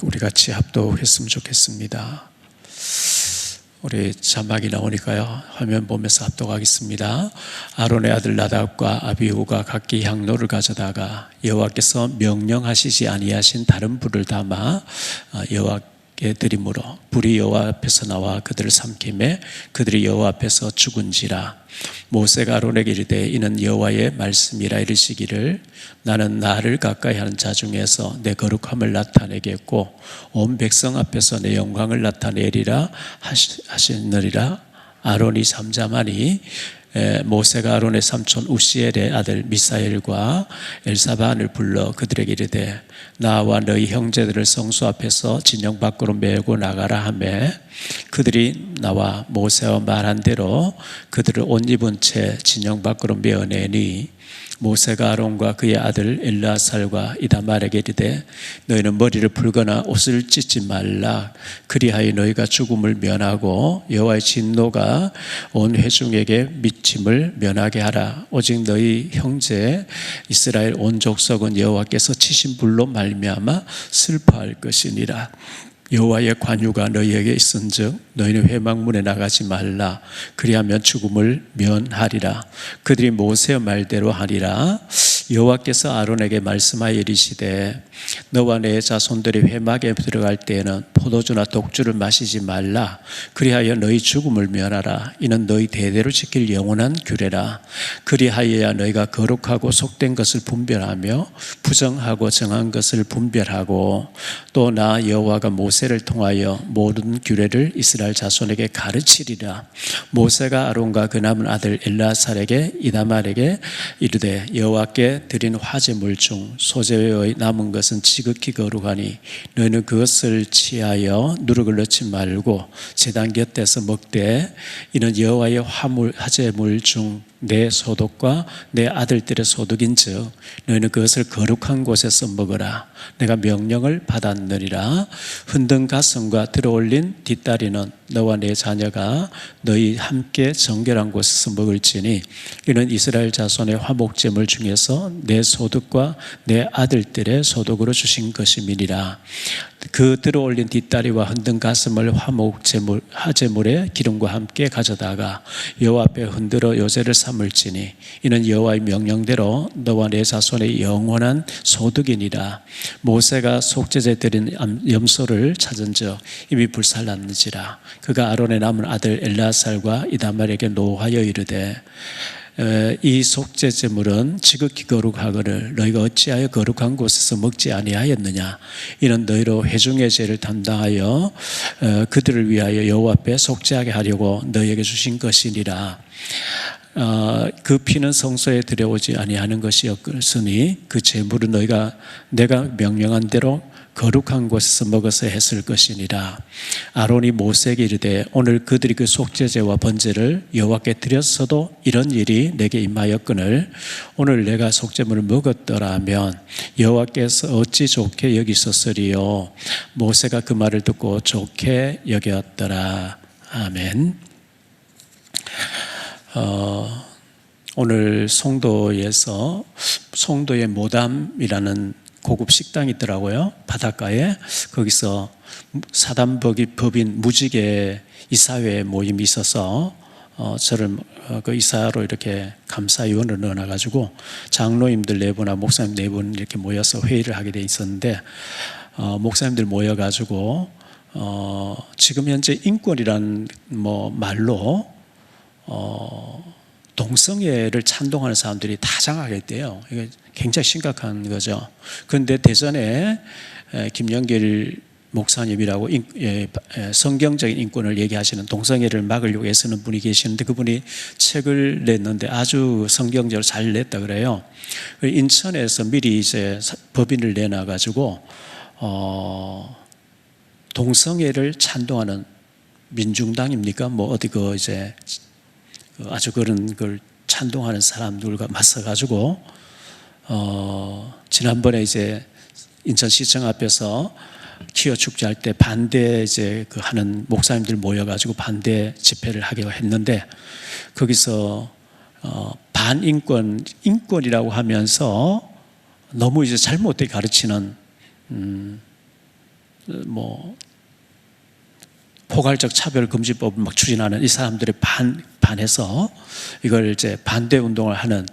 우리 같이 합독했으면 좋겠습니다. 우리 자막이 나오니까요, 화면 보면서 합독하겠습니다. 아론의 아들 나답과 아비후가 각기 향로를 가져다가 여호와께서 명령하시지 아니하신 다른 불을 담아 여호와께 드림으로 불이 여호와 앞에서 나와 그들을 삼키매 그들이 여호와 앞에서 죽은지라. 모세가 아론에게 이르되 이는 여호와의 말씀이라 이르시기를 나는 나를 가까이 하는 자 중에서 내 거룩함을 나타내겠고 온 백성 앞에서 내 영광을 나타내리라 하시느니라. 아론이 잠잠하니 모세가 아론의 삼촌 우시엘의 아들 미사엘과 엘사반을 불러 그들에게 이르되 나와 너희 형제들을 성소 앞에서 진영 밖으로 메고 나가라 하매 그들이 나와 모세와 말한 대로 그들을 옷 입은 채 진영 밖으로 메어내니 모세가 아론과 그의 아들 엘르아살과 이다말에게 이르되 너희는 머리를 풀거나 옷을 찢지 말라. 그리하여 너희가 죽음을 면하고 여호와의 진노가 온 회중에게 미침을 면하게 하라. 오직 너희 형제 이스라엘 온 족속은 여호와께서 치신 불로 말미암아 슬퍼할 것이니라. 여호와의 관유가 너희에게 있은즉 너희는 회막문에 나가지 말라. 그리하면 죽음을 면하리라. 그들이 모세의 말대로 하리라. 여호와께서 아론에게 말씀하여 이르시되 너와 내 자손들이 회막에 들어갈 때에는 포도주나 독주를 마시지 말라. 그리하여 너희 죽음을 면하라. 이는 너희 대대로 지킬 영원한 규례라. 그리하여야 너희가 거룩하고 속된 것을 분별하며 부정하고 정한 것을 분별하고 또 나 여호와가 모세를 통하여 모든 규례를 이스라엘 자손에게 가르치리라. 모세가 아론과 그 남은 아들 엘르아살에게 이다말에게 이르되 여호와께 드린 화제물 중 소재의 남은 것은 지극히 거룩하니 너희는 그것을 취하여 누룩을 넣지 말고 제단 곁에서 먹되 이는 여호와의 화제물 중 내 소득과 내 아들들의 소득인즉 너희는 그것을 거룩한 곳에서 먹으라. 내가 명령을 받았느니라. 흔든 가슴과 들어올린 뒷다리는 너와 내 자녀가 너희 함께 정결한 곳에서 먹을지니 이는 이스라엘 자손의 화목제물 중에서 내 소득과 내 아들들의 소득으로 주신 것임이니라. 그 들어올린 뒷다리와 흔든 가슴을 화제물의 기름과 함께 가져다가 여호와 앞에 흔들어 요제를 삼을지니 이는 여호와의 명령대로 너와 내 자손의 영원한 소득이니라. 모세가 속죄제 드린 염소를 찾은즉 이미 불살랐는지라. 그가 아론의 남은 아들 엘르아살과 이다말에게 노하여 이르되 이 속죄제물은 지극히 거룩하거늘 너희가 어찌하여 거룩한 곳에서 먹지 아니하였느냐. 이는 너희로 회중의 죄를 담당하여 그들을 위하여 여호와 앞에 속죄하게 하려고 너희에게 주신 것이니라. 그 피는 성소에 들여오지 아니하는 것이었으니 그 제물은 내가 명령한 대로 거룩한 곳에서 먹어서 했을 것이니라. 아론이 모세에게 이르되 오늘 그들이 그 속죄제와 번제를 여호와께 드렸어도 이런 일이 내게 임하였거늘 오늘 내가 속죄물을 먹었더라면 여호와께서 어찌 좋게 여기셨으리요. 모세가 그 말을 듣고 좋게 여겼더라. 아멘. 오늘 송도에서 송도의 모담이라는 고급 식당이 있더라고요. 바닷가에. 거기서 사단법인 무지개 이사회 모임이 있어서 저를 그 이사로 이렇게 감사위원으로 넣어놔가지고 장로님들 4분하고 목사님 4분 이렇게 모여서 회의를 하게 돼 있었는데 목사님들 모여가지고 지금 현재 인권이란 말로 동성애를 찬동하는 사람들이 다 장악했대요. 이게 굉장히 심각한 거죠. 그런데 대전에 김영길 목사님이라고 성경적인 인권을 얘기하시는 동성애를 막으려고 애쓰는 분이 계시는데 그분이 책을 냈는데 아주 성경적으로 잘 냈다 그래요. 인천에서 미리 이제 법인을 내놔가지고 동성애를 찬동하는 민중당입니까? 어디 이제 아주 그런 걸 찬동하는 사람들과 맞서가지고 지난번에 이제 인천시청 앞에서 기어 축제할 때 반대 이제 하는 목사님들 모여가지고 반대 집회를 하기로 했는데 거기서 인권이라고 하면서 너무 이제 잘못되게 가르치는 뭐 포괄적 차별금지법을 막 추진하는 이 사람들의 반해서 이걸 이제 반대 운동을 하는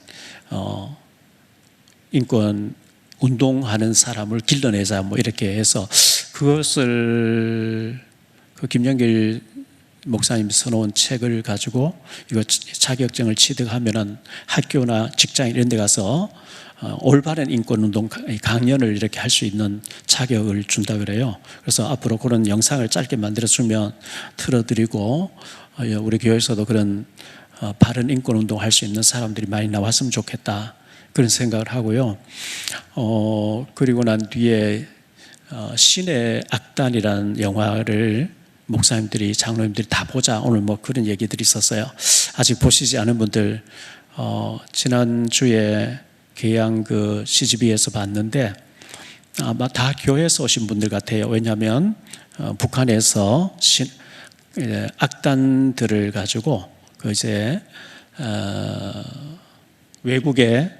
인권 운동하는 사람을 길러내자 뭐 이렇게 해서 그것을 그 김영길 목사님이 써놓은 책을 가지고 이거 자격증을 취득하면은 학교나 직장 이런 데 가서 올바른 인권운동 강연을 이렇게 할 수 있는 자격을 준다 그래요. 그래서 앞으로 그런 영상을 짧게 만들어주면 틀어드리고 우리 교회에서도 그런 바른 인권운동 할 수 있는 사람들이 많이 나왔으면 좋겠다 그런 생각을 하고요. 그리고 난 뒤에 신의 악단이라는 영화를 목사님들이 장로님들이 다 보자 오늘 뭐 그런 얘기들이 있었어요. 아직 보시지 않은 분들 지난주에 계양 그 CGV에서 봤는데 아마 다 교회에서 오신 분들 같아요. 왜냐하면 북한에서 악단들을 가지고 그 이제 외국의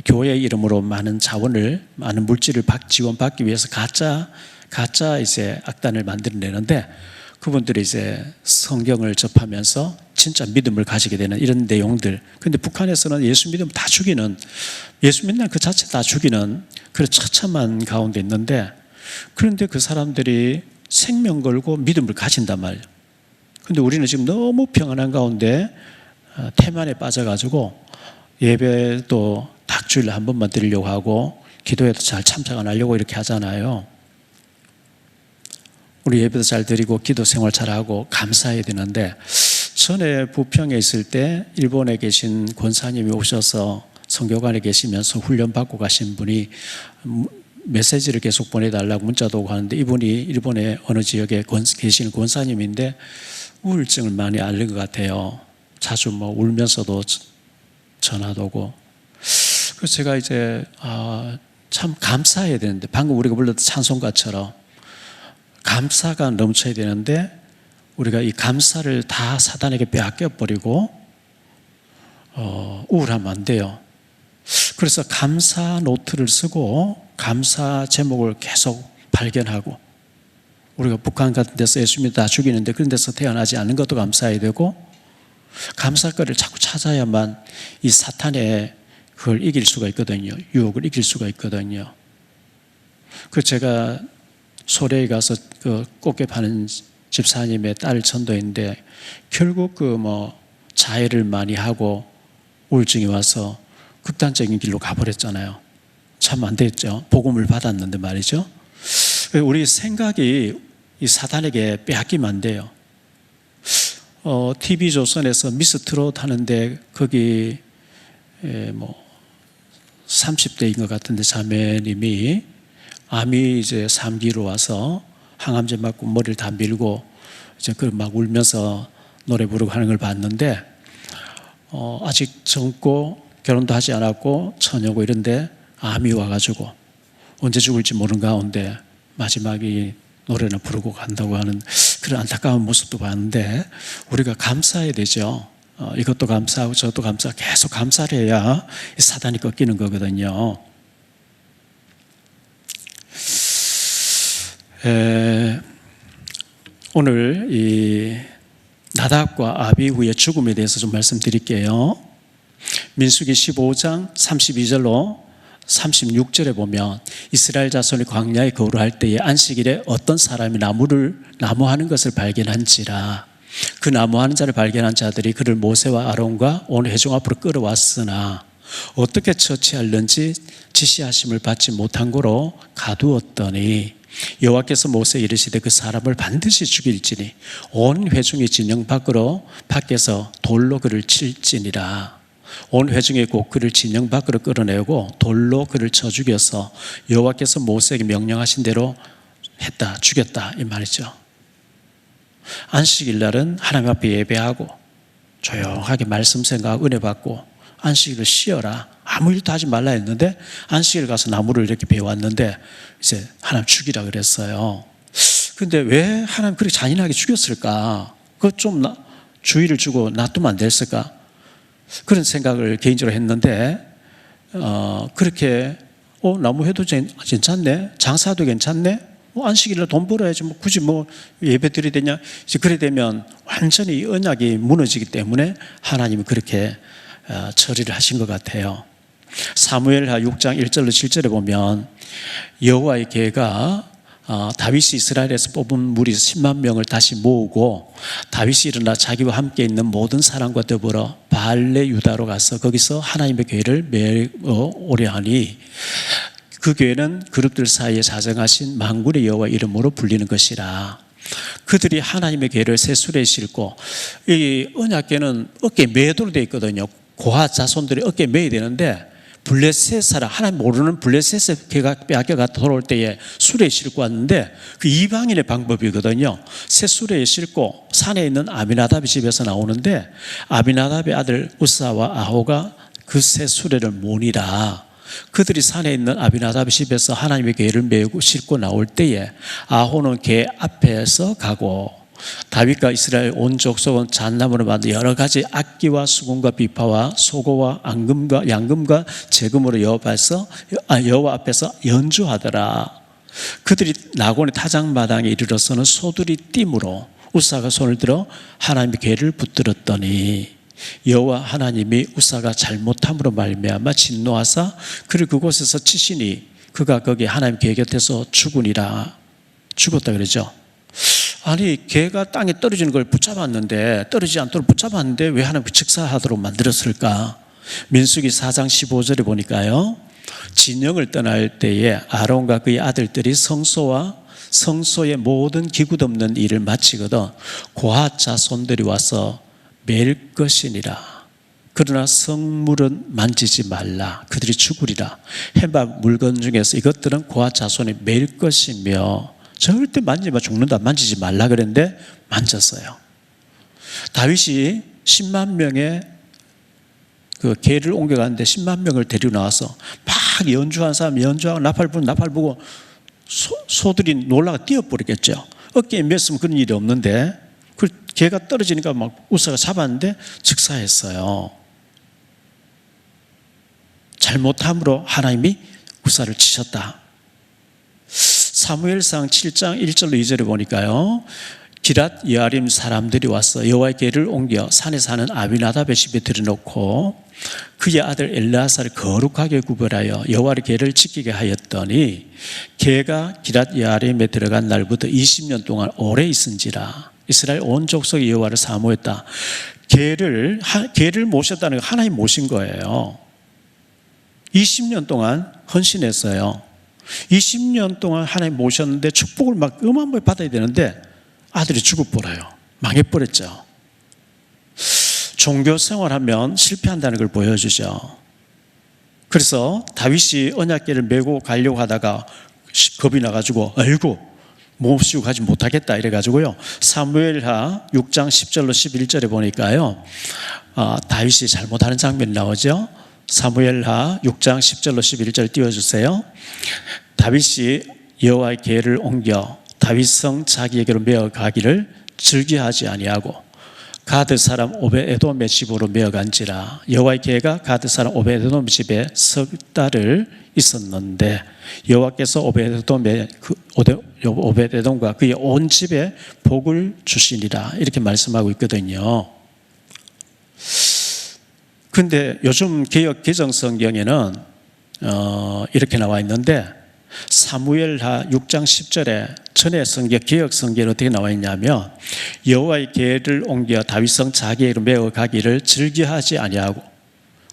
교회 이름으로 많은 자원을 많은 물질을 지원받기 위해서 가짜 이제 악단을 만들어내는데 그분들이 이제 성경을 접하면서 진짜 믿음을 가지게 되는 이런 내용들. 그런데 북한에서는 예수 믿음 다 죽이는, 예수 믿는 그 자체 다 죽이는 그런 처참한 가운데 있는데, 그런데 그 사람들이 생명 걸고 믿음을 가진단 말이에요. 그런데 우리는 지금 너무 평안한 가운데 태만에 빠져가지고 예배도 닭주일에 한 번만 드리려고 하고 기도에도 잘 참석 안 하려고 이렇게 하잖아요. 우리 예배도 잘 드리고 기도 생활 잘하고 감사해야 되는데, 전에 부평에 있을 때 일본에 계신 권사님이 오셔서 선교관에 계시면서 훈련받고 가신 분이 메시지를 계속 보내달라고 문자도 오고 하는데, 이분이 일본의 어느 지역에 계시는 권사님인데 우울증을 많이 앓는 것 같아요. 자주 뭐 울면서도 전화도 오고. 그래서 제가 이제 참 감사해야 되는데, 방금 우리가 불렀던 찬송가처럼 감사가 넘쳐야 되는데 우리가 이 감사를 다 사단에게 빼앗겨버리고 우울하면 안 돼요. 그래서 감사 노트를 쓰고 감사 제목을 계속 발견하고, 우리가 북한 같은 데서 예수 믿어 다 죽이는데 그런 데서 태어나지 않는 것도 감사해야 되고, 감사거리를 자꾸 찾아야만 이 사탄의 그걸 이길 수가 있거든요. 유혹을 이길 수가 있거든요. 그 제가 소래에 가서 그 꽃게 파는 집사님의 딸 전도했는데 결국 그 뭐 자해를 많이 하고 우울증이 와서 극단적인 길로 가버렸잖아요. 참 안 됐죠. 복음을 받았는데 말이죠. 우리 생각이 이 사단에게 빼앗기면 안 돼요. TV조선에서 미스트롯 하는데 거기 뭐 30대인 것 같은데 자매님이 암이 이제 3기로 와서 항암제 맞고 머리를 다 밀고 이제 그 막 울면서 노래 부르고 하는 걸 봤는데, 아직 젊고 결혼도 하지 않았고 처녀고 이런데 암이 와가지고 언제 죽을지 모르는 가운데 마지막에 노래나 부르고 간다고 하는 그런 안타까운 모습도 봤는데, 우리가 감사해야 되죠. 이것도 감사하고 저것도 감사하고 계속 감사를 해야 사단이 꺾이는 거거든요. 오늘 이 나답과 아비후의 죽음에 대해서 좀 말씀드릴게요. 민수기 15장 32절로 36절에 보면 이스라엘 자손이 광야에 거류할 때에 안식일에 어떤 사람이 나무하는 것을 발견한지라. 그 나무하는 자를 발견한 자들이 그를 모세와 아론과 온 회중 앞으로 끌어왔으나 어떻게 처치할는지 지시하심을 받지 못한 고로 가두었더니 여호와께서 모세에 이르시되 그 사람을 반드시 죽일지니 온 회중이 진영 밖에서 돌로 그를 칠지니라. 온 회중이 곧 그를 진영 밖으로 끌어내고 돌로 그를 쳐 죽여서 여호와께서 모세에게 명령하신 대로 했다, 죽였다 이 말이죠. 안식일 날은 하나님 앞에 예배하고 조용하게 말씀 생각하고 은혜 받고 안식일을 쉬어라, 아무 일도 하지 말라 했는데 안식일 가서 나무를 이렇게 베어왔는데 이제 하나님 죽이라 그랬어요. 근데 왜 하나님 그렇게 잔인하게 죽였을까? 그것 좀 주의를 주고 놔두면 안 됐을까? 그런 생각을 개인적으로 했는데, 그렇게 나무 해도 괜찮네, 장사도 괜찮네, 안식일날 돈 벌어야지 굳이 예배 드려야 되냐. 이제 그래 되면 완전히 이 언약이 무너지기 때문에 하나님이 그렇게 처리를 하신 것 같아요. 사무엘하 6장 1절로 7절에 보면 여호와의 계가 다윗이 이스라엘에서 뽑은 무리 10만 명을 다시 모으고 다윗이 일어나 자기와 함께 있는 모든 사람과 더불어 발레 유다로 가서 거기서 하나님의 교회를 매어 오래 하니 그 교회는 그룹들 사이에 자정하신 만군의 여호와 이름으로 불리는 것이라. 그들이 하나님의 교회를 새 수레에 싣고, 이 언약궤는 어깨에 매도록 되어 있거든요. 고핫 자손들이 어깨에 매야 되는데 블레셋 사람, 하나님 모르는 블레셋의 개가 빼앗겨가 돌아올 때에 수레에 싣고 왔는데 그 이방인의 방법이거든요. 새 수레에 싣고 산에 있는 아비나답의 집에서 나오는데 아비나답의 아들 우사와 아호가 그 새 수레를 모니라. 그들이 산에 있는 아비나답의 집에서 하나님의 궤를 메고 싣고 나올 때에 아호는 궤 앞에서 가고 다윗과 이스라엘 온 족속은 잣나무로 만든 여러 가지 악기와 수금과 비파와 소고와 앙금과 양금과 제금으로 여호와 앞에서 연주하더라. 그들이 나곤의 타작마당에 이르러서는 소들이 띠므로 우사가 손을 들어 하나님의 궤를 붙들었더니 여호와 하나님이 우사가 잘못함으로 말미암아 진노하사 그를 그곳에서 치시니 그가 거기 하나님 궤 곁에서 죽으니라. 죽었다 그러죠. 아니 개가 땅에 떨어지는 걸 붙잡았는데 떨어지지 않도록 붙잡았는데 왜 하나님께 즉사하도록 만들었을까? 민수기 4장 15절에 보니까요, 진영을 떠날 때에 아론과 그의 아들들이 성소와 성소의 모든 기구 덮는 일을 마치거든 고핫 자손들이 와서 맬 것이니라. 그러나 성물은 만지지 말라. 그들이 죽으리라. 해방 물건 중에서 이것들은 고핫 자손이 맬 것이며 절대 만지면 죽는다. 만지지 말라 그랬는데 만졌어요. 다윗이 10만 명의 그 개를 옮겨갔는데 10만 명을 데리고 나와서 막 연주한 사람 연주하고 나팔 부고 소들이 놀라가 뛰어버리겠죠. 어깨에 맸으면 그런 일이 없는데 그 개가 떨어지니까 막 우사가 잡았는데 즉사했어요. 잘못함으로 하나님이 우사를 치셨다. 사무엘상 7장 1절로 2절에 보니까요, 기랏 여아림 사람들이 와서 여호와의 궤를 옮겨 산에 사는 아비나답의 집에 들여놓고 그의 아들 엘르아사를 거룩하게 구별하여 여호와의 궤를 지키게 하였더니 궤가 기랏 여아림에 들어간 날부터 20년 동안 오래 있은지라. 이스라엘 온 족속이 여호와를 사모했다. 궤를 모셨다는 건 하나님 모신 거예요. 20년 동안 헌신했어요. 20년 동안 하나님 모셨는데 축복을 막 어마어마하게 받아야 되는데 아들이 죽어버려요. 망해버렸죠. 종교 생활하면 실패한다는 걸 보여주죠. 그래서 다윗이 언약궤를 메고 가려고 하다가 겁이 나가지고 아이고 모시고 가지 못하겠다 이래가지고요, 사무엘하 6장 10절로 11절에 보니까요, 다윗이 잘못하는 장면이 나오죠. 사무엘하 6장 10절로 11절 띄워주세요. 다윗이 여호와의 궤를 옮겨 다윗성 자기에게로 메어 가기를 즐겨하지 아니하고 가드 사람 오벳에돔의 집으로 메어 간지라. 여호와의 궤가 가드 사람 오벳에돔 집에 석 달을 있었는데 여호와께서 오벳에돔과 그의 온 집에 복을 주시니라. 이렇게 말씀하고 있거든요. 근데 요즘 개역 개정 성경에는 이렇게 나와 있는데 사무엘하 6장 10절에 전에 성경 개역 성경에 어떻게 나와 있냐면 여호와의 궤를 옮겨 다윗성 자기에게로 메어 가기를 즐겨하지 아니하고,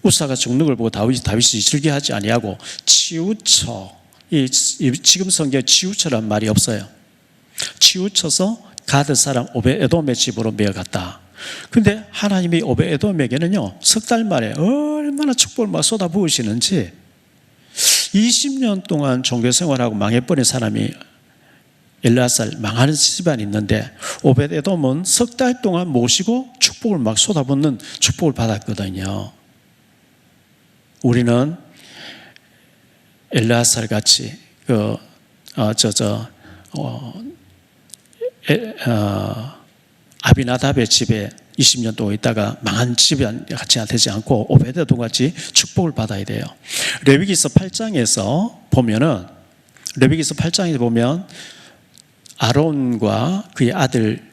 우사가 죽는 걸 보고 다윗이 즐겨하지 아니하고 치우쳐, 지금 성경에 치우쳐란 말이 없어요. 치우쳐서 가드 사람 오벳에돔의 집으로 메어 갔다. 근데 하나님이 오벳에돔에게는요, 석 달 만에 얼마나 축복을 막 쏟아부으시는지, 20년 동안 종교생활하고 망해버린 사람이 엘르아살 망하는 집안이 있는데 오벳에돔은 석 달 동안 모시고 축복을 막 쏟아붓는 축복을 받았거든요. 우리는 엘르아살 같이 아비나답의 집에 20년 동안 있다가 망한 집안 같이 되지 않고 오벳에돔 같이 축복을 받아야 돼요. 레위기서 8장에서 보면 아론과 그의 아들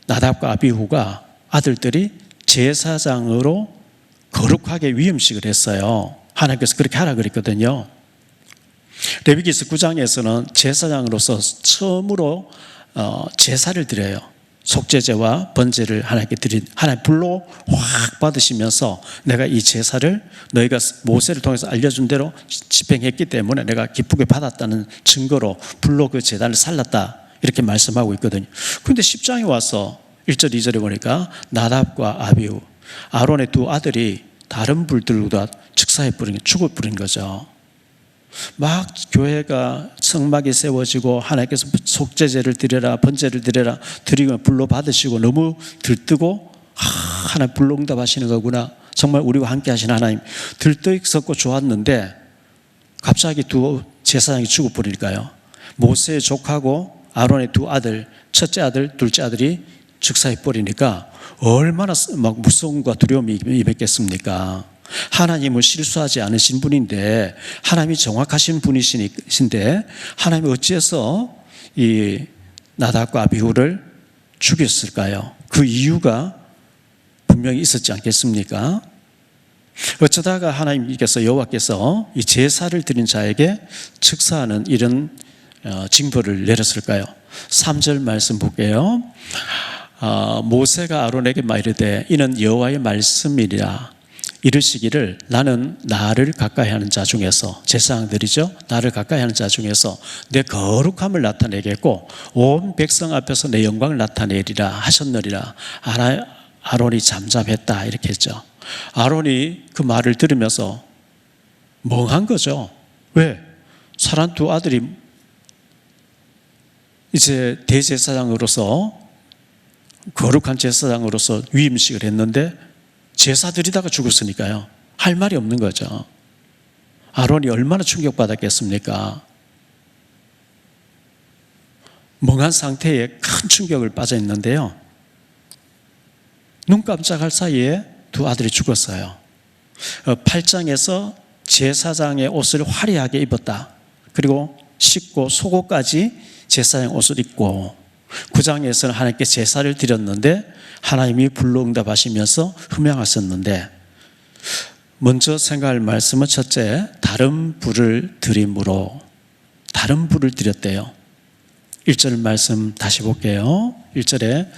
나답과 아비후가 아들들이 제사장으로 거룩하게 위임식을 했어요. 하나님께서 그렇게 하라 그랬거든요. 레위기서 9장에서는 제사장으로서 처음으로 제사를 드려요. 속죄제와 번제를 하나님께 드린, 하나님 불로 확 받으시면서 내가 이 제사를 너희가 모세를 통해서 알려준 대로 집행했기 때문에 내가 기쁘게 받았다는 증거로 불로 그 제단을 살랐다, 이렇게 말씀하고 있거든요. 그런데 10장에 와서 1절 2절에 보니까 나답과 아비후, 아론의 두 아들이 다른 불들보다 즉사해버린, 죽어버린 거죠. 막 교회가 성막이 세워지고 하나님께서 속죄제를 드려라, 번제를 드려라, 드리면 불로 받으시고 너무 들뜨고 하나님 불로 응답하시는 거구나, 정말 우리와 함께 하시는 하나님, 들떠있었고 좋았는데 갑자기 두 제사장이 죽어버릴까요? 모세의 족하고 아론의 두 아들, 첫째 아들, 둘째 아들이 즉사해버리니까 얼마나 막 무서움과 두려움이 임했겠습니까? 하나님은 실수하지 않으신 분인데, 하나님이 정확하신 분이신데 하나님이 어찌해서 이 나답과 아비후를 죽였을까요? 그 이유가 분명히 있었지 않겠습니까? 어쩌다가 하나님께서, 여호와께서 이 제사를 드린 자에게 즉사하는 이런 징벌을 내렸을까요? 3절 말씀 볼게요. 모세가 아론에게 이르되 이는 여호와의 말씀이라 이르시기를 나는 나를 가까이 하는 자 중에서, 제사장들이죠, 나를 가까이 하는 자 중에서 내 거룩함을 나타내겠고 온 백성 앞에서 내 영광을 나타내리라 하셨느니라. 아론이 잠잠했다, 이렇게 했죠. 아론이 그 말을 들으면서 멍한 거죠. 왜? 사람 두 아들이 이제 대제사장으로서, 거룩한 제사장으로서 위임식을 했는데 제사 드리다가 죽었으니까요, 할 말이 없는 거죠. 아론이 얼마나 충격받았겠습니까? 멍한 상태에 큰 충격을 빠져 있는데요, 눈 깜짝할 사이에 두 아들이 죽었어요. 8장에서 제사장의 옷을 화려하게 입었다, 그리고 씻고 속옷까지 제사장 옷을 입고, 9장에서는 하나님께 제사를 드렸는데 하나님이 불로 응답하시면서 흠양하셨는데, 먼저 생각할 말씀은 첫째, 다른 불을 드림으로, 다른 불을 드렸대요. 1절 말씀 다시 볼게요. 1절에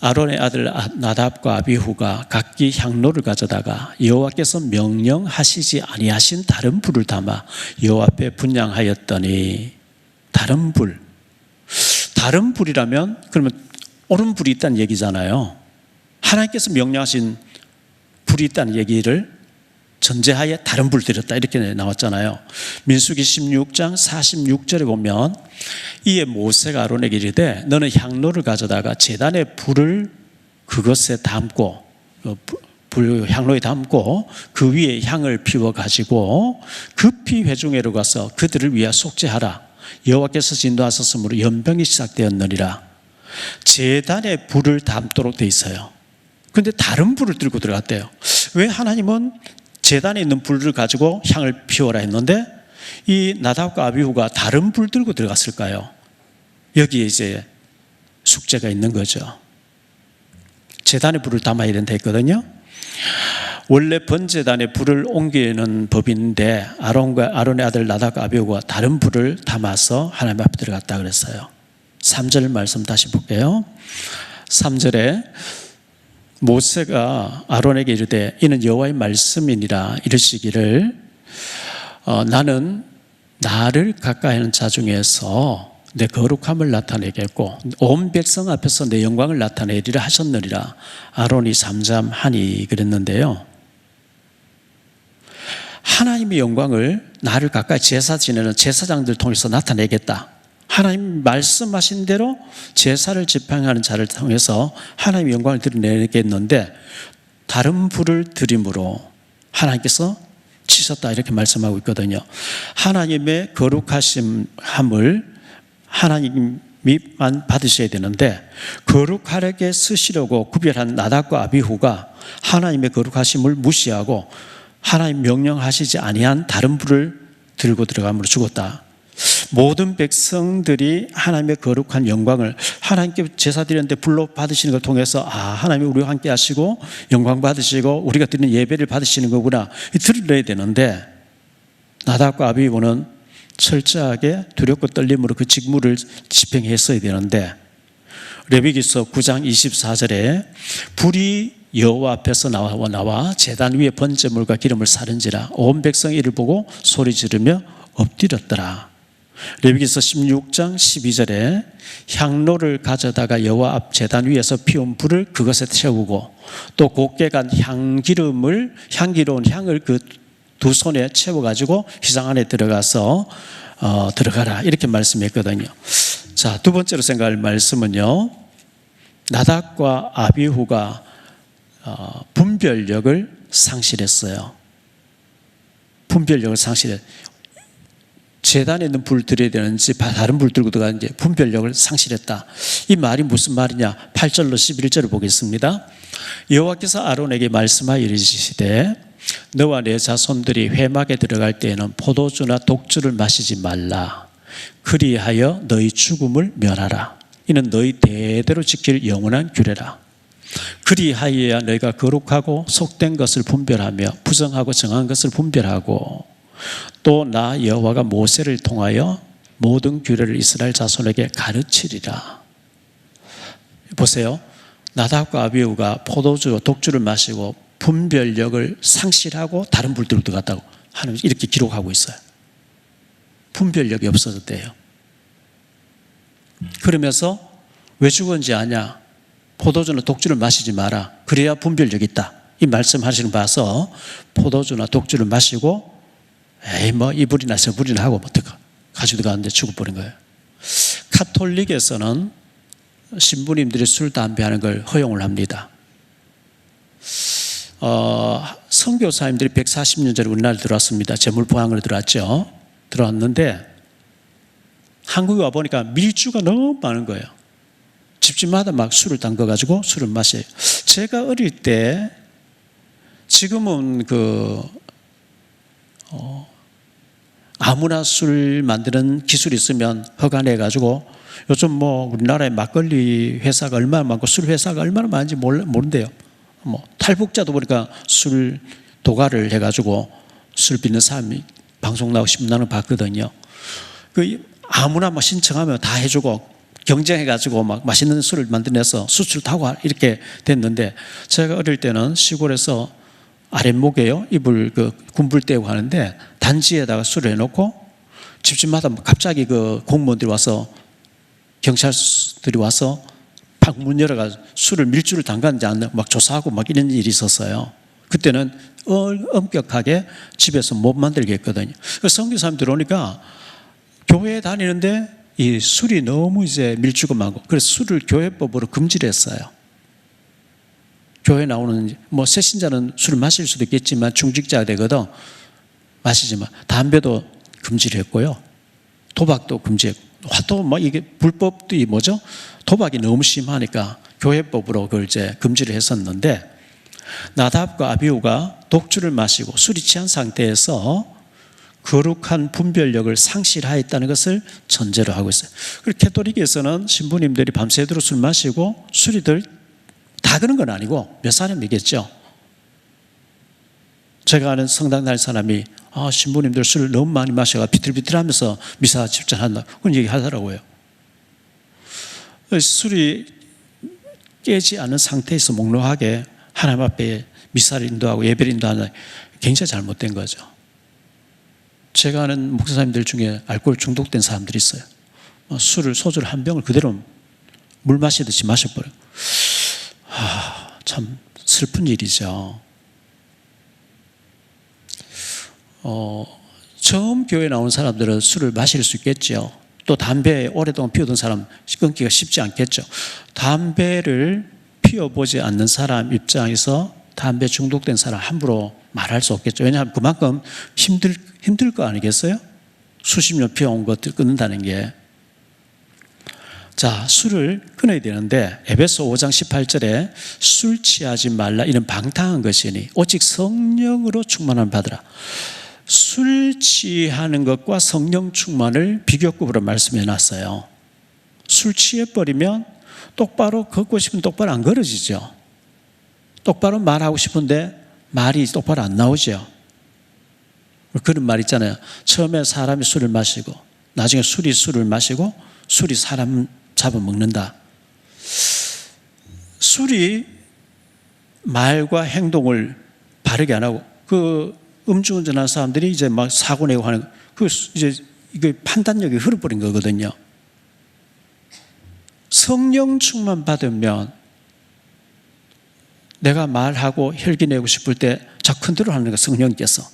아론의 아들 나답과 아비후가 각기 향로를 가져다가 여호와께서 명령하시지 아니하신 다른 불을 담아 여호와 앞에 분향하였더니, 다른 불, 다른 불이라면 그러면 옳은 불이 있다는 얘기잖아요. 하나님께서 명령하신 불이 있다는 얘기를 전제하에 다른 불 드렸다, 이렇게 나왔잖아요. 민수기 16장 46절에 보면 이에 모세가 아론에게 이르되 너는 향로를 가져다가 제단의 불을 그것에 담고, 향로에 담고 그 위에 향을 피워 가지고 급히 회중회로 가서 그들을 위하여 속죄하라. 여호와께서 진도하셨으므로 연병이 시작되었느니라. 제단에 불을 담도록 돼 있어요. 그런데 다른 불을 들고 들어갔대요. 왜 하나님은 제단에 있는 불을 가지고 향을 피워라 했는데 이 나답과 아비후가 다른 불 들고 들어갔을까요? 여기에 이제 숙제가 있는 거죠. 제단에 불을 담아야 된다 했거든요. 원래 번제단에 불을 옮기는 법인데 아론의 아들 나답과 아비후가 다른 불을 담아서 하나님 앞에 들어갔다 그랬어요. 3절 말씀 다시 볼게요. 3절에 모세가 아론에게 이르되 이는 여호와의 말씀이니라 이르시기를 나는 나를 가까이 하는 자 중에서 내 거룩함을 나타내겠고 온 백성 앞에서 내 영광을 나타내리라 하셨느니라. 아론이 잠잠하니 그랬는데요, 하나님의 영광을 나를 가까이 제사 지내는 제사장들 통해서 나타내겠다, 하나님 말씀하신 대로 제사를 집행하는 자를 통해서 하나님의 영광을 드러내겠는데 다른 불을 드림으로 하나님께서 치셨다, 이렇게 말씀하고 있거든요. 하나님의 거룩하심을 하나님이만 받으셔야 되는데 거룩하게 쓰시려고 구별한 나답과 아비후가 하나님의 거룩하심을 무시하고 하나님 명령하시지 아니한 다른 불을 들고 들어감으로 죽었다. 모든 백성들이 하나님의 거룩한 영광을 하나님께 제사 드리는데 불로 받으시는 걸 통해서 하나님이 우리와 함께 하시고 영광 받으시고 우리가 드리는 예배를 받으시는 거구나 드러내야 되는데, 나답과 아비후는 철저하게 두렵고 떨림으로 그 직무를 집행했어야 되는데, 레위기서 9장 24절에 불이 여호와 앞에서 나와 제단 위에 번제물과 기름을 사른지라 온 백성이 이를 보고 소리 지르며 엎드렸더라. 레위기서 16장 12절에 향로를 가져다가 여호와 앞 제단 위에서 피운 불을 그것에 채우고 또 곱게 간 향기로운 향을 그 두 손에 채워가지고 휘장 안에 들어가서 들어가라 이렇게 말씀했거든요. 자, 두 번째로 생각할 말씀은요, 나답과 아비후가 분별력을 상실했어요. 분별력을 상실해. 제단에 있는 불 들여야 되는지 다른 불 들고 들어가는지 분별력을 상실했다. 이 말이 무슨 말이냐? 8절로 11절을 보겠습니다. 여호와께서 아론에게 말씀하여 이르시되 너와 내 자손들이 회막에 들어갈 때에는 포도주나 독주를 마시지 말라. 그리하여 너희 죽음을 면하라. 이는 너희 대대로 지킬 영원한 규례라. 그리하여야 너희가 거룩하고 속된 것을 분별하며 부정하고 정한 것을 분별하고 또 나 여호와가 모세를 통하여 모든 규례를 이스라엘 자손에게 가르치리라. 보세요. 나답과 아비후가 포도주, 독주를 마시고 분별력을 상실하고 다른 불들로 들어갔다고 하나님 이렇게 기록하고 있어요. 분별력이 없어졌대요. 그러면서 왜 죽었는지 아냐? 포도주나 독주를 마시지 마라. 그래야 분별력이 있다. 이 말씀하시는 봐서 포도주나 독주를 마시고 이 불이나 저 불이나 하고 가지고 들어가는데 죽어버린 거예요. 카톨릭에서는 신부님들이 술, 담배 하는 걸 허용을 합니다. 선교사님들이 140년 전에 우리나라에 들어왔습니다. 재물포항으로 들어왔죠. 들어왔는데 한국에 와보니까 밀주가 너무 많은 거예요. 집집마다 막 술을 담궈가지고 술을 마셔요. 제가 어릴 때, 지금은 아무나 술 만드는 기술이 있으면 허가내가지고 요즘 우리나라에 막걸리 회사가 얼마나 많고 술 회사가 얼마나 많은지 모른대요. 탈북자도 보니까 술 도가를 해가지고 술 빚는 사람이 방송 나오고 신문 봤거든요. 아무나 신청하면 다 해주고 경쟁해가지고 맛있는 술을 만들어내서 수출 타고 이렇게 됐는데, 제가 어릴 때는 시골에서 아랫목에요 이불 군불 떼고 하는데 단지에다가 술을 해놓고 집집마다 갑자기 공무원들이 와서 경찰들이 와서 문 열어가 술을 밀주를 담갔는지 안 조사하고 이런 일이 있었어요. 그때는 엄격하게 집에서 못 만들게 했거든요. 선교사님 들어오니까 교회에 다니는데 이 술이 너무 이제 밀주가 많고, 그래서 술을 교회법으로 금지를 했어요. 교회 나오는 새 신자는 술을 마실 수도 있겠지만 중직자가 되거든 마시지만, 담배도 금지를 했고요. 도박도 금지했고, 또 이게 불법도 도박이 너무 심하니까 교회법으로 그걸 이제 금지를 했었는데, 나답과 아비후가 독주를 마시고 술이 취한 상태에서 거룩한 분별력을 상실하였다는 것을 전제로 하고 있어요. 그리고 캐톨릭에서는 신부님들이 밤새도록 술 마시고, 술이들 다 그런 건 아니고 몇 사람이겠죠. 제가 아는 성당 다니는 사람이 신부님들 술을 너무 많이 마셔가 비틀비틀하면서 미사 집전한다 그런 얘기 하더라고요. 술이 깨지 않은 상태에서 몽롱하게 하나님 앞에 미사를 인도하고 예배를 인도하는, 굉장히 잘못된 거죠. 제가 아는 목사님들 중에 알코올 중독된 사람들이 있어요. 소주를 한 병을 그대로 물 마시듯이 마셔버려요. 참 슬픈 일이죠. 처음 교회에 나온 사람들은 술을 마실 수 있겠죠. 또 담배 오랫동안 피우던 사람 끊기가 쉽지 않겠죠. 담배를 피워보지 않는 사람 입장에서 담배 중독된 사람 함부로 말할 수 없겠죠. 왜냐하면 그만큼 힘들 거 아니겠어요? 수십 년 피워온 것들 끊는다는 게. 자, 술을 끊어야 되는데 에베소 5장 18절에 술 취하지 말라, 이는 방탕한 것이니 오직 성령으로 충만함을 받으라. 술 취하는 것과 성령 충만을 비교급으로 말씀해 놨어요. 술 취해버리면 똑바로 걷고 싶으면 똑바로 안 걸어지죠. 똑바로 말하고 싶은데 말이 똑바로 안 나오죠. 그런 말 있잖아요. 처음에 사람이 술을 마시고 나중에 술이 술을 마시고 술이 사람 잡아먹는다. 술이 말과 행동을 바르게 안 하고 그 음주운전하는 사람들이 이제 막 사고 내고 하는 그 이제 이게 판단력이 흐려버린 거거든요. 성령 충만 받으면 내가 말하고 혈기 내고 싶을 때 자꾸 컨트롤하는 거 성령께서.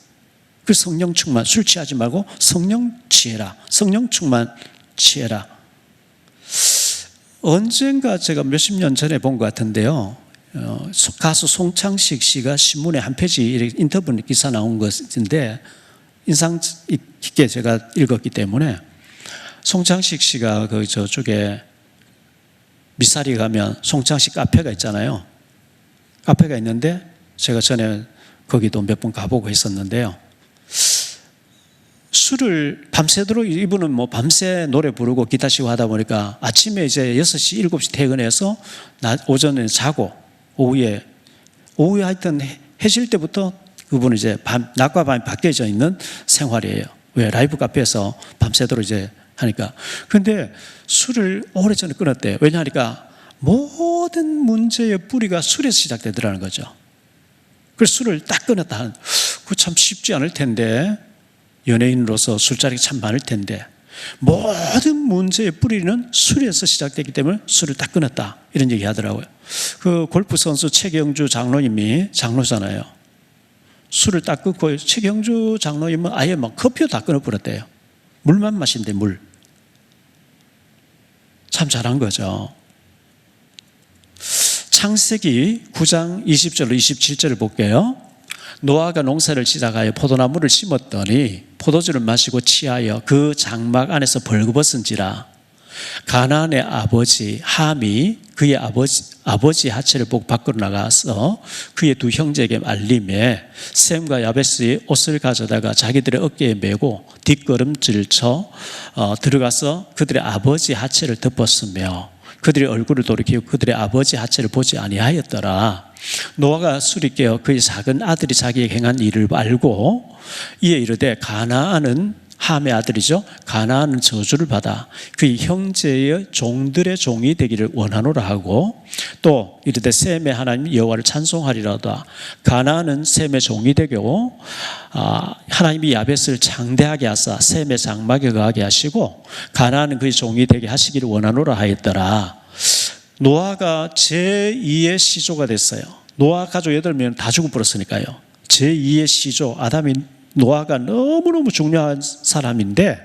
그 성령 충만, 술 취하지 말고 성령 취해라. 성령 충만 취해라. 언젠가 제가 몇십 년 전에 본 것 같은데요. 가수 송창식 씨가 신문에 한 페이지 인터뷰 기사 나온 것인데 인상 깊게 제가 읽었기 때문에 송창식 씨가 그 저쪽에 미사리 가면 송창식 카페가 있잖아요. 카페가 있는데 제가 전에 거기도 몇 번 가보고 했었는데요. 술을 밤새도록 이분은 뭐 밤새 노래 부르고 기타 치고 하다 보니까 아침에 이제 6시, 7시 퇴근해서 오전에 자고 오후에 하여튼 해질 때부터 그분은 이제 낮과 밤이 바뀌어져 있는 생활이에요. 왜? 라이브 카페에서 밤새도록 이제 하니까. 근데 술을 오래전에 끊었대요. 왜냐하니까 모든 문제의 뿌리가 술에서 시작되더라는 거죠. 그래서 술을 딱 끊었다 하는, 그거 참 쉽지 않을 텐데, 연예인으로서 술자리가 참 많을 텐데, 모든 문제의 뿌리는 술에서 시작되기 때문에 술을 딱 끊었다. 이런 얘기 하더라고요. 그 골프 선수 최경주 장로님이 장로잖아요. 술을 딱 끊고 최경주 장로님은 아예 막 커피도 다 끊어버렸대요. 물만 마신대, 물. 참 잘한 거죠. 창세기 9장 20절로 27절을 볼게요. 노아가 농사를 시작하여 포도나무를 심었더니 포도주를 마시고 취하여 그 장막 안에서 벌거벗은지라. 가나안의 아버지 함이 그의 아버지 하체를 보고 밖으로 나가서 그의 두 형제에게 알림에 셈과 야베스의 옷을 가져다가 자기들의 어깨에 메고 뒷걸음질 쳐 들어가서 그들의 아버지 하체를 덮었으며 그들의 얼굴을 돌이키고 그들의 아버지 하체를 보지 아니하였더라. 노아가 술이 깨어 그의 작은 아들이 자기에게 행한 일을 알고 이에 이르되 가나안은 함의 아들이죠. 가나안은 저주를 받아 그의 형제의 종들의 종이 되기를 원하노라 하고 또 이르되 셈의 하나님 여호와를 찬송하리로다. 가나안은 셈의 종이 되고 하나님이 야벳을 장대하게 하사 셈의 장막에 거하게 하시고 가나안은 그의 종이 되게 하시기를 원하노라 하였더라. 노아가 제2의 시조가 됐어요. 노아 가족 8명 다 죽어버렸으니까요. 제2의 시조 아담이 노아가 너무너무 중요한 사람인데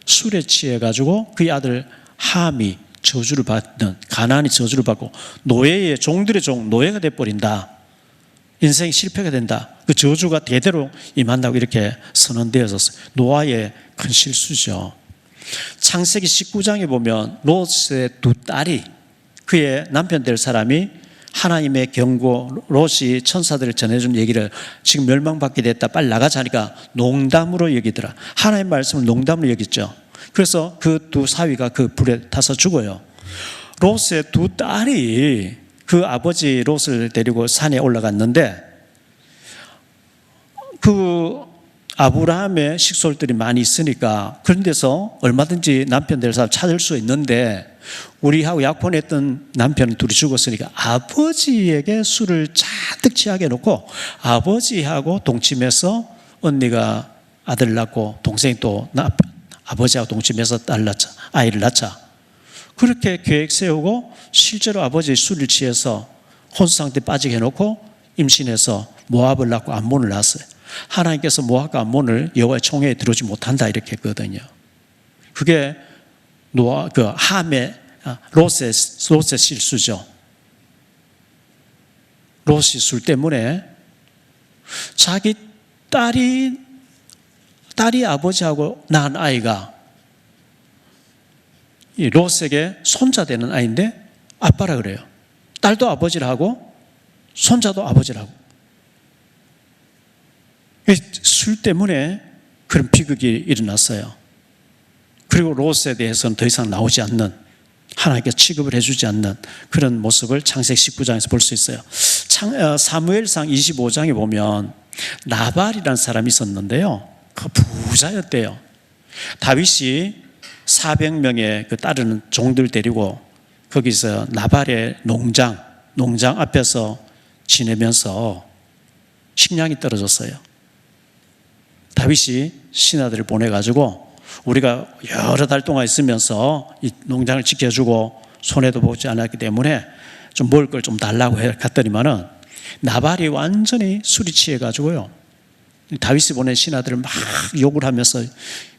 술에 취해가지고 그의 아들 함이 저주를 받는, 가나안이 저주를 받고 노예의 종들의 종, 노예가 돼버린다. 인생이 실패가 된다. 그 저주가 대대로 임한다고 이렇게 선언되어졌어요. 노아의 큰 실수죠. 창세기 19장에 보면 롯의 두 딸이 그의 남편 될 사람이 하나님의 경고, 롯이 천사들을 전해준 얘기를 지금 멸망받게 됐다, 빨리 나가자 하니까 농담으로 여기더라. 하나님의 말씀을 농담으로 여겼죠. 그래서 그 두 사위가 그 불에 타서 죽어요. 롯의 두 딸이 그 아버지 롯을 데리고 산에 올라갔는데 그 아브라함의 식솔들이 많이 있으니까 그런 데서 얼마든지 남편 될 사람 찾을 수 있는데 우리하고 약혼했던 남편은 둘이 죽었으니까 아버지에게 술을 잔뜩 취하게 해놓고 아버지하고 동침해서 언니가 아들 낳고 동생이 또 아버지하고 동침해서 아이를 낳자. 그렇게 계획 세우고 실제로 아버지 술을 취해서 혼수상태 빠지게 해놓고 임신해서 모압을 낳고 암몬을 낳았어요. 하나님께서 모압과 암몬을 여호와의 총회에 들어오지 못한다 이렇게 했거든요. 그게 노아 그 함의 롯의 실수죠. 롯이 술 때문에 자기 딸이 아버지하고 낳은 아이가 이 롯에게 손자 되는 아이인데 아빠라 그래요. 딸도 아버지라 하고 손자도 아버지라고. 술 때문에 그런 비극이 일어났어요. 그리고 롯에 대해서는 더 이상 나오지 않는, 하나님께 취급을 해주지 않는 그런 모습을 창세기 19장에서 볼 수 있어요. 사무엘상 25장에 보면 나발이라는 사람이 있었는데요, 그 부자였대요. 다윗이 400명의 그 따르는 종들 데리고 거기서 나발의 농장 앞에서 지내면서 식량이 떨어졌어요. 다윗이 신하들을 보내가지고 우리가 여러 달 동안 있으면서 이 농장을 지켜주고 손해도 보지 않았기 때문에 좀 먹을 걸 좀 달라고 해 갔더니만은 나발이 완전히 술이 취해가지고요, 다윗이 보낸 신하들을 막 욕을 하면서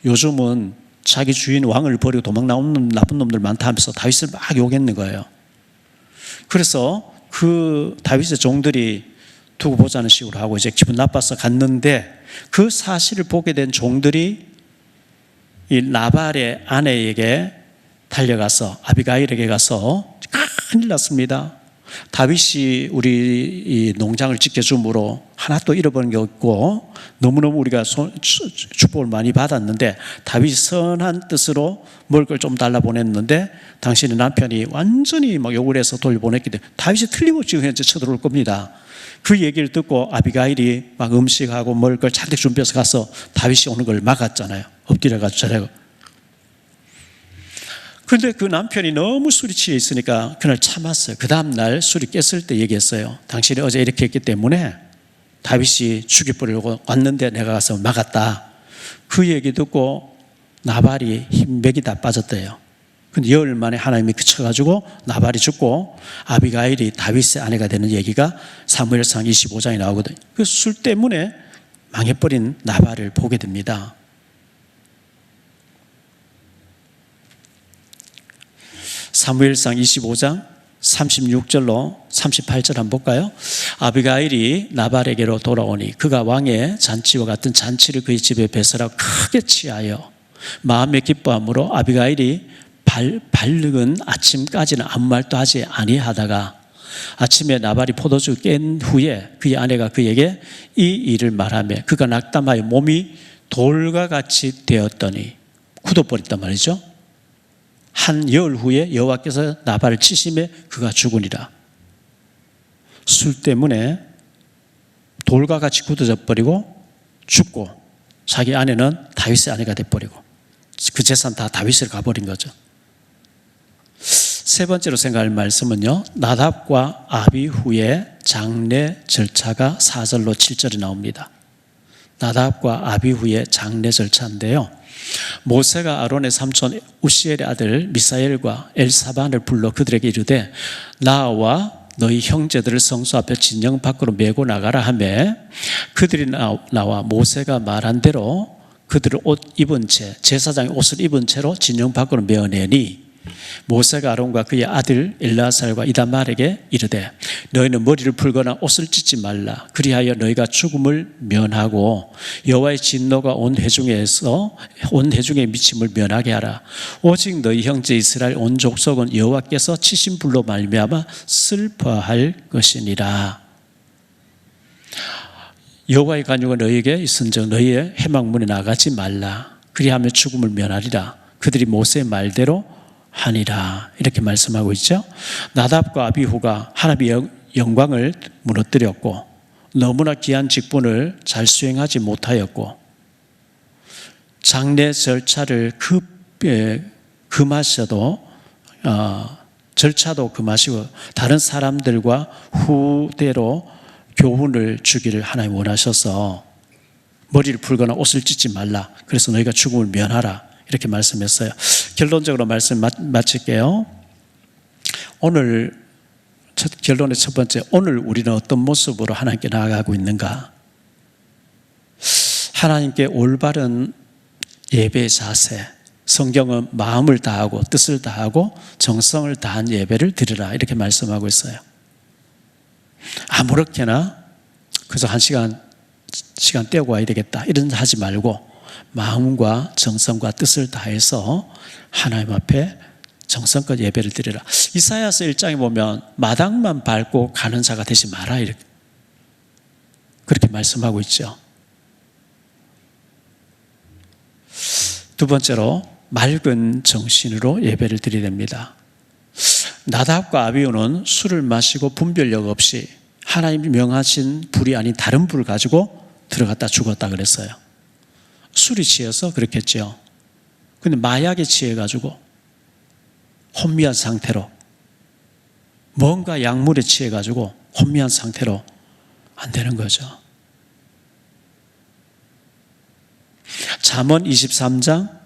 요즘은 자기 주인 왕을 버리고 도망 나오는 나쁜 놈들 많다 하면서 다윗을 막 욕했는 거예요. 그래서 그 다윗의 종들이 두고 보자는 식으로 하고 이제 기분 나빠서 갔는데, 그 사실을 보게 된 종들이 이 나발의 아내에게 달려가서 아비가일에게 가서 큰일 났습니다. 다윗이 우리 이 농장을 지켜줌으로 하나도 잃어버린 게 없고 너무너무 우리가 축복을 많이 받았는데 다윗이 선한 뜻으로 먹을 걸 좀 달라 보냈는데 당신의 남편이 완전히 막 욕을 해서 돌려보냈기 때문에 다윗이 틀림없이 현재 쳐들어올 겁니다. 그 얘기를 듣고 아비가일이 막 음식하고 먹을 걸 잔뜩 준비해서 가서 다윗이 오는 걸 막았잖아요. 엎드려가지고 저래고. 그런데 그 남편이 너무 술이 취해 있으니까 그날 참았어요. 그 다음날 술이 깼을 때 얘기했어요. 당신이 어제 이렇게 했기 때문에 다윗이 죽여버리려고 왔는데 내가 가서 막았다. 그 얘기 듣고 나발이 힘백이 다 빠졌대요. 근데 열흘 만에 하나님이 그쳐가지고 나발이 죽고 아비가일이 다윗의 아내가 되는 얘기가 사무엘상 25장에 나오거든요. 그 술 때문에 망해버린 나발을 보게 됩니다. 사무엘상 25장 36절로 38절 한번 볼까요? 아비가일이 나발에게로 돌아오니 그가 왕의 잔치와 같은 잔치를 그의 집에 배설하고 크게 취하여 마음에 기뻐함으로 아비가일이 밝은 아침까지는 아무 말도 하지 아니하다가 아침에 나발이 포도주 깬 후에 그의 아내가 그에게 이 일을 말하며 그가 낙담하여 몸이 돌과 같이 되었더니 굳어버렸단 말이죠. 한 열 후에 여호와께서 나발을 치심에 그가 죽으니라. 술 때문에 돌과 같이 굳어져 버리고 죽고 자기 아내는 다윗의 아내가 돼버리고 그 재산 다 다윗을 가버린 거죠. 세 번째로 생각할 말씀은요, 나답과 아비후의 장례 절차가 4절로 7절에 나옵니다. 나답과 아비후의 장례 절차인데요, 모세가 아론의 삼촌 우시엘의 아들 미사엘과 엘사반을 불러 그들에게 이르되 나와 너희 형제들을 성소 앞에 진영 밖으로 메고 나가라 하며 그들이 나와 모세가 말한 대로 그들을 옷 입은 채 제사장의 옷을 입은 채로 진영 밖으로 메어내니 모세가 아론과 그의 아들 엘르아살과 이다말에게 이르되 너희는 머리를 풀거나 옷을 찢지 말라. 그리하여 너희가 죽음을 면하고 여호와의 진노가 온 회중의 미침을 면하게 하라. 오직 너희 형제 이스라엘 온 족속은 여호와께서 치신 불로 말미암아 슬퍼할 것이니라. 여호와의 간유가 너희에게 있은즉 너희의 해망문에 나가지 말라. 그리하면 죽음을 면하리라. 그들이 모세의 말대로 하니라. 이렇게 말씀하고 있죠. 나답과 아비후가 하나님의 영광을 무너뜨렸고 너무나 귀한 직분을 잘 수행하지 못하였고 장례 절차를 금하셔도 절차도 금하시고 다른 사람들과 후대로 교훈을 주기를 하나님 원하셔서 머리를 풀거나 옷을 찢지 말라. 그래서 너희가 죽음을 면하라. 이렇게 말씀했어요. 결론적으로 말씀 마칠게요. 오늘 결론의 첫 번째, 오늘 우리는 어떤 모습으로 하나님께 나아가고 있는가? 하나님께 올바른 예배의 자세, 성경은 마음을 다하고 뜻을 다하고 정성을 다한 예배를 드리라 이렇게 말씀하고 있어요. 아무렇게나 그래서 한 시간 떼고 와야 되겠다 이런 하지 말고 마음과 정성과 뜻을 다해서 하나님 앞에 정성껏 예배를 드리라. 이사야서 1장에 보면 마당만 밟고 가는 자가 되지 마라 이렇게 그렇게 말씀하고 있죠. 두 번째로 맑은 정신으로 예배를 드려야 됩니다. 나답과 아비후는 술을 마시고 분별력 없이 하나님이 명하신 불이 아닌 다른 불을 가지고 들어갔다 죽었다 그랬어요. 술이 취해서 그렇겠죠. 근데 마약에 취해가지고 혼미한 상태로, 뭔가 약물에 취해가지고 혼미한 상태로 안 되는 거죠. 잠언 23장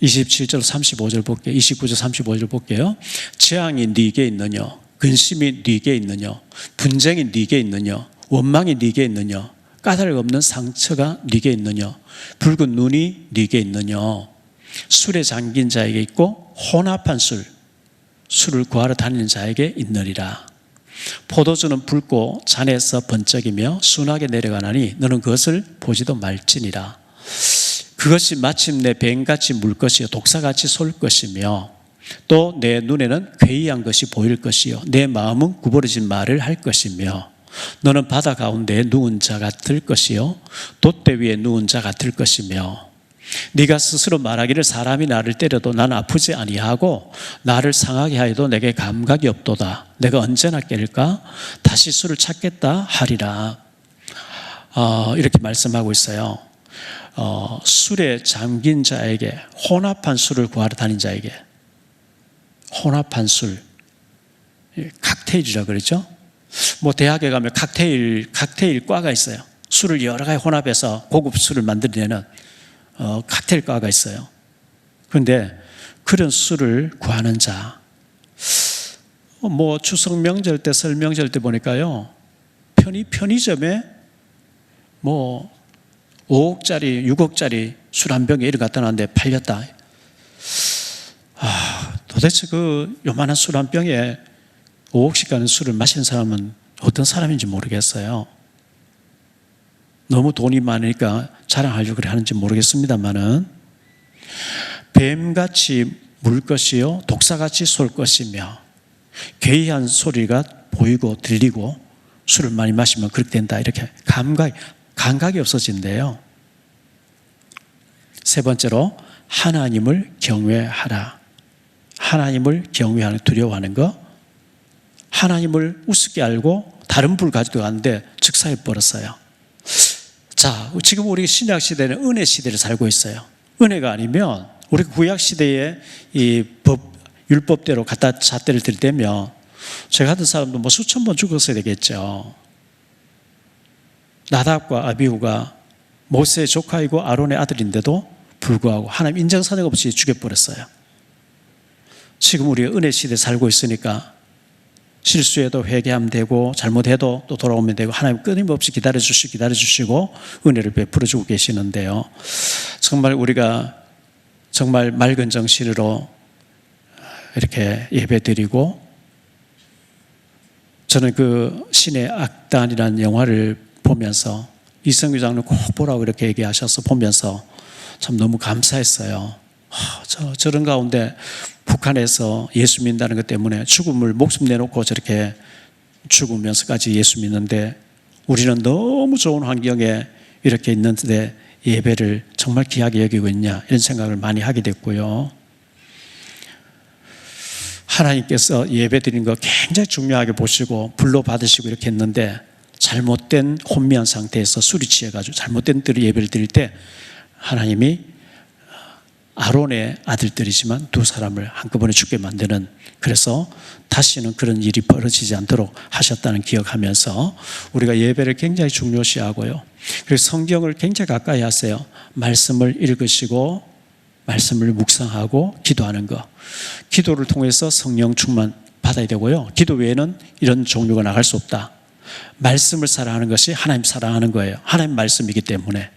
27절 35절 볼게요. 29절 35절 볼게요. 재앙이 네게 있느냐, 근심이 네게 있느냐, 분쟁이 네게 있느냐, 원망이 네게 있느냐, 까닭 없는 상처가 네게 있느냐, 붉은 눈이 네게 있느냐. 술에 잠긴 자에게 있고 혼합한 술을 구하러 다니는 자에게 있느니라. 포도주는 붉고 잔에서 번쩍이며 순하게 내려가나니 너는 그것을 보지도 말지니라. 그것이 마침내 뱀같이 물 것이요 독사같이 쏠 것이며 또 내 눈에는 괴이한 것이 보일 것이요 내 마음은 구부러진 말을 할 것이며 너는 바다 가운데 누운 자 같을 것이요 돛대 위에 누운 자 같을 것이며 네가 스스로 말하기를 사람이 나를 때려도 나는 아프지 아니하고 나를 상하게 하여도 내게 감각이 없도다. 내가 언제나 깰까? 다시 술을 찾겠다 하리라. 이렇게 말씀하고 있어요. 술에 잠긴 자에게, 혼합한 술을 구하러 다닌 자에게, 혼합한 술, 칵테일이라 그러죠. 뭐 대학에 가면 칵테일 과가 있어요. 술을 여러 가지 혼합해서 고급 술을 만들어내는 칵테일 과가 있어요. 그런데 그런 술을 구하는 자, 뭐 추석 명절 때, 설 명절 때 보니까요, 편의점에 뭐 5억짜리, 6억짜리 술 한 병에 이렇게 갖다 놨는데 팔렸다. 도대체 그 요만한 술 한 병에 5억씩 가는 술을 마시는 사람은 어떤 사람인지 모르겠어요. 너무 돈이 많으니까 자랑하려고 그래 하는지 모르겠습니다만은, 뱀같이 물 것이요 독사같이 쏠 것이며 괴이한 소리가 보이고 들리고 술을 많이 마시면 그렇게 된다. 이렇게 감각이 없어진대요. 세 번째로 하나님을 경외하라. 하나님을 경외하는, 두려워하는 것. 하나님을 우습게 알고 다른 불 가지고 갔는데 즉사해 버렸어요. 자, 지금 우리 신약 시대는 은혜 시대를 살고 있어요. 은혜가 아니면 우리 구약 시대에 이 율법대로 갖다 잣대를 들이대면 저 같은 사람도 뭐 수천 번 죽었어야 되겠죠. 나답과 아비후가 모세의 조카이고 아론의 아들인데도 불구하고 하나님 인정사정 없이 죽여버렸어요. 지금 우리가 은혜 시대에 살고 있으니까 실수해도 회개하면 되고 잘못해도 또 돌아오면 되고 하나님 끊임없이 기다려주시고 은혜를 베풀어주고 계시는데요. 정말 우리가 정말 맑은 정신으로 이렇게 예배드리고, 저는 그 신의 악단이라는 영화를 보면서 이성규 장로는 꼭 보라고 이렇게 얘기하셔서 보면서 참 너무 감사했어요. 저런 가운데 북한에서 예수 믿는다는 것 때문에 죽음을 목숨 내놓고 저렇게 죽으면서까지 예수 믿는데 우리는 너무 좋은 환경에 이렇게 있는데 예배를 정말 귀하게 여기고 있냐, 이런 생각을 많이 하게 됐고요. 하나님께서 예배 드리는 거 굉장히 중요하게 보시고 불로 받으시고 이렇게 했는데, 잘못된 혼미한 상태에서 술이 취해가지고 잘못된 대로 예배를 드릴 때 하나님이 아론의 아들들이지만 두 사람을 한꺼번에 죽게 만드는, 그래서 다시는 그런 일이 벌어지지 않도록 하셨다는 기억하면서 우리가 예배를 굉장히 중요시하고요. 그래서 성경을 굉장히 가까이 하세요. 말씀을 읽으시고 말씀을 묵상하고 기도하는 것, 기도를 통해서 성령 충만 받아야 되고요. 기도 외에는 이런 종류가 나갈 수 없다. 말씀을 사랑하는 것이 하나님 사랑하는 거예요. 하나님 말씀이기 때문에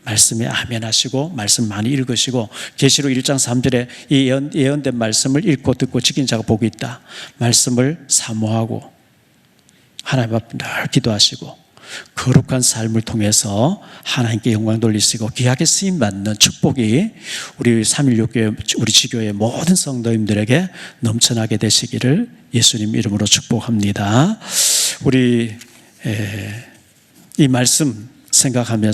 말씀에 아멘 하시고 말씀 많이 읽으시고, 계시록 1장 3절에 이 예언된 말씀을 읽고 듣고 지킨 자가 복이 있다. 말씀을 사모하고 하나님 앞에 늘 기도하시고 거룩한 삶을 통해서 하나님께 영광 돌리시고 귀하게 쓰임받는 축복이 우리 316교회, 우리 지교회 모든 성도님들에게 넘쳐나게 되시기를 예수님 이름으로 축복합니다. 우리 이 말씀 생각하면서